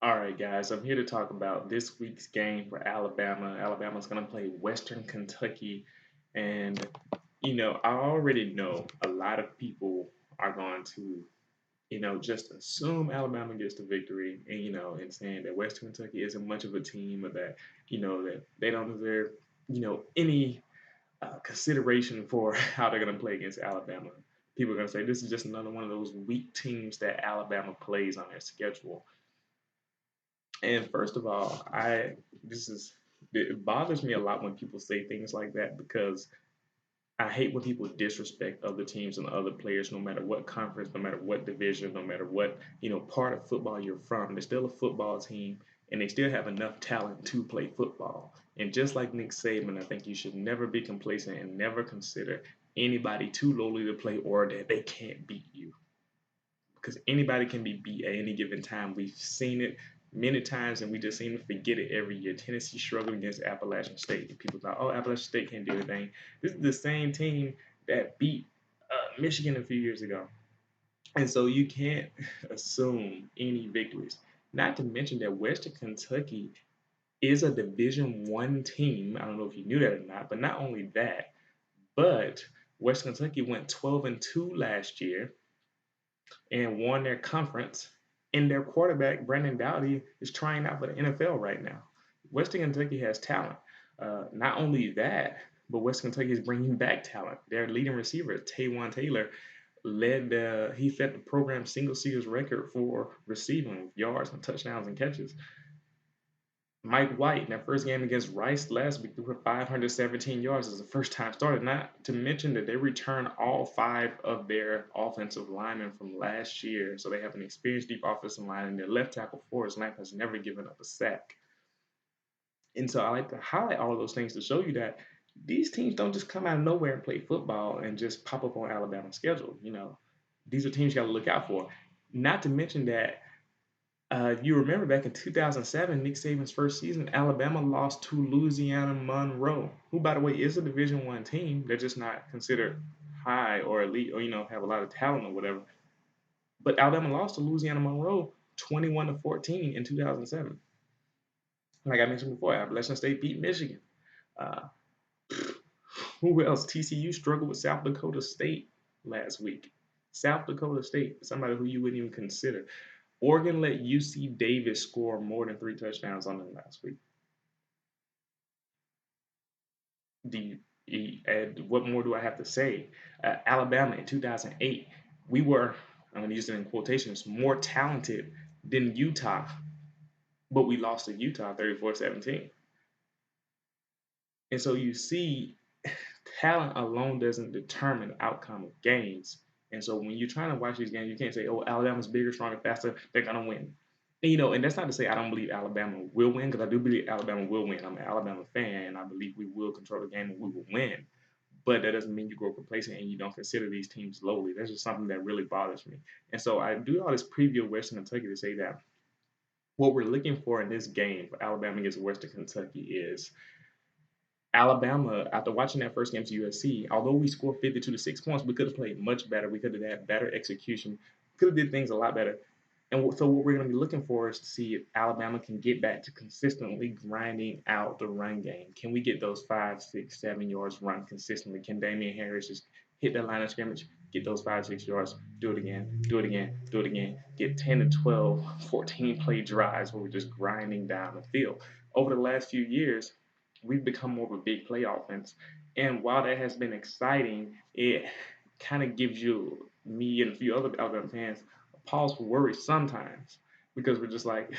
All right, guys, I'm here to talk about this week's game for Alabama. Alabama's going to play Western Kentucky. And, I already know a lot of people are going to, just assume Alabama gets the victory and, and saying that Western Kentucky isn't much of a team or that, that they don't deserve, any consideration for how they're going to play against Alabama. People are going to say this is just another one of those weak teams that Alabama plays on their schedule. And first of all, this is it bothers me a lot when people say things like that because I hate when people disrespect other teams and other players, no matter what conference, no matter what division, no matter what part of football you're from. They're still a football team, and they still have enough talent to play football. And just like Nick Saban, I think you should never be complacent and never consider anybody too lowly to play or that they can't beat you because anybody can be beat at any given time. We've seen it many times, and we just seem to forget it every year. Tennessee struggled against Appalachian State. People thought, oh, Appalachian State can't do anything. This is the same team that beat Michigan a few years ago. And so you can't assume any victories. Not to mention that Western Kentucky is a Division I team. I don't know if you knew that or not, but not only that, but Western Kentucky went 12-2 last year and won their conference. And their quarterback, Brandon Doughty, is trying out for the NFL right now. Western Kentucky has talent. Not only that, but Western Kentucky is bringing back talent. Their leading receiver, Taywan Taylor, he set the program single series record for receiving yards and touchdowns and catches. Mike White in that first game against Rice last week threw for 517 yards as a first time starter. Not to mention that they returned all five of their offensive linemen from last year. So they have an experienced deep offensive line, and their left tackle Forrest Lamp has never given up a sack. And so I like to highlight all of those things to show you that these teams don't just come out of nowhere and play football and just pop up on Alabama's schedule. These are teams you got to look out for. Not to mention that you remember back in 2007, Nick Saban's first season, Alabama lost to Louisiana Monroe, who, by the way, is a Division I team. They're just not considered high or elite or have a lot of talent or whatever. But Alabama lost to Louisiana Monroe 21-14 in 2007. Like I mentioned before, Appalachian State beat Michigan. Uh, who else? TCU struggled with South Dakota State last week. South Dakota State, somebody who you wouldn't even consider. Oregon let UC Davis score more than 3 touchdowns on them last week. And what more do I have to say? Alabama in 2008, we were, I'm going to use it in quotations, more talented than Utah, but we lost to Utah 34-17. And so you see, talent alone doesn't determine the outcome of games. And so when you're trying to watch these games, you can't say, oh, Alabama's bigger, stronger, faster, they're going to win. And that's not to say I don't believe Alabama will win, because I do believe Alabama will win. I'm an Alabama fan, and I believe we will control the game and we will win. But that doesn't mean you grow complacent and you don't consider these teams lowly. That's just something that really bothers me. And so I do all this preview of Western Kentucky to say that what we're looking for in this game for Alabama against Western Kentucky is Alabama, after watching that first game to USC, although we scored 52 to 6 points, we could have played much better. We could have had better execution. Could have did things a lot better. And so what we're going to be looking for is to see if Alabama can get back to consistently grinding out the run game. Can we get those 5, 6, 7 yards run consistently? Can Damian Harris just hit that line of scrimmage, get those 5, 6 yards, do it again, do it again, do it again, get 10 to 12, 14 play drives where we're just grinding down the field. Over the last few years, we've become more of a big play offense. And while that has been exciting, it kind of gives me and a few other Alabama fans a pause for worry sometimes because we're just like,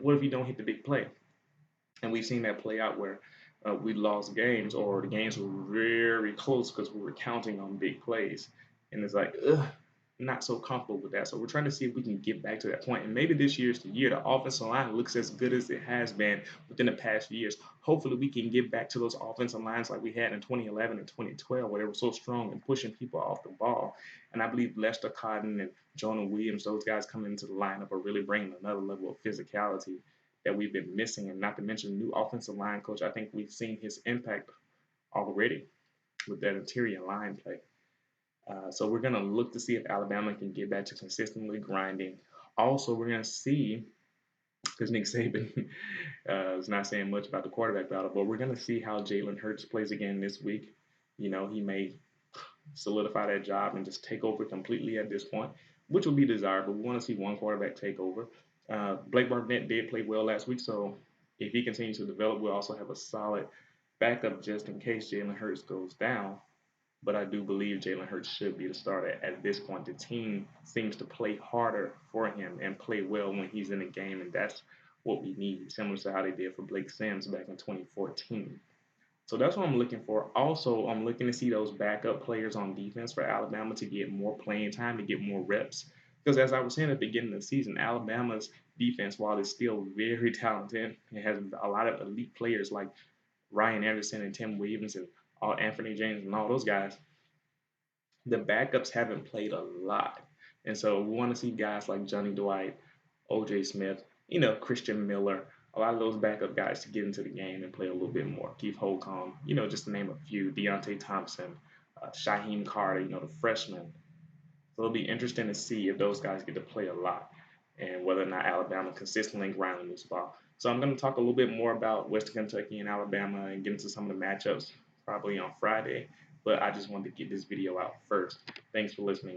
what if you don't hit the big play? And we've seen that play out where we lost games or the games were very close because we were counting on big plays. And it's like, not so comfortable with that. So we're trying to see if we can get back to that point. And maybe this year's the year. The offensive line looks as good as it has been within the past few years. Hopefully we can get back to those offensive lines like we had in 2011 and 2012 where they were so strong and pushing people off the ball. And I believe Lester Cotton and Jonah Williams, those guys coming into the lineup are really bringing another level of physicality that we've been missing. And not to mention new offensive line coach. I think we've seen his impact already with that interior line play. So we're going to look to see if Alabama can get back to consistently grinding. Also, we're going to see because Nick Saban is not saying much about the quarterback battle. But we're going to see how Jalen Hurts plays again this week. He may solidify that job and just take over completely at this point, which would be desirable. We want to see one quarterback take over. Blake Barnett did play well last week, so if he continues to develop, we'll also have a solid backup just in case Jalen Hurts goes down. But I do believe Jalen Hurts should be the starter at this point. The team seems to play harder for him and play well when he's in the game, and that's what we need, similar to how they did for Blake Sims back in 2014. So that's what I'm looking for. Also, I'm looking to see those backup players on defense for Alabama to get more playing time, to get more reps. Because as I was saying at the beginning of the season, Alabama's defense, while it's still very talented, it has a lot of elite players like Ryan Anderson and Tim Williams and all Anthony James and all those guys. The backups haven't played a lot. And so we want to see guys like Johnny Dwight, OJ Smith, Christian Miller, a lot of those backup guys to get into the game and play a little bit more. Keith Holcomb, just to name a few, Deontay Thompson, Shaheem Carter, the freshman. So it'll be interesting to see if those guys get to play a lot and whether or not Alabama consistently grounding this ball. So I'm going to talk a little bit more about Western Kentucky and Alabama and get into some of the matchups probably on Friday. But I just wanted to get this video out first. Thanks for listening, guys.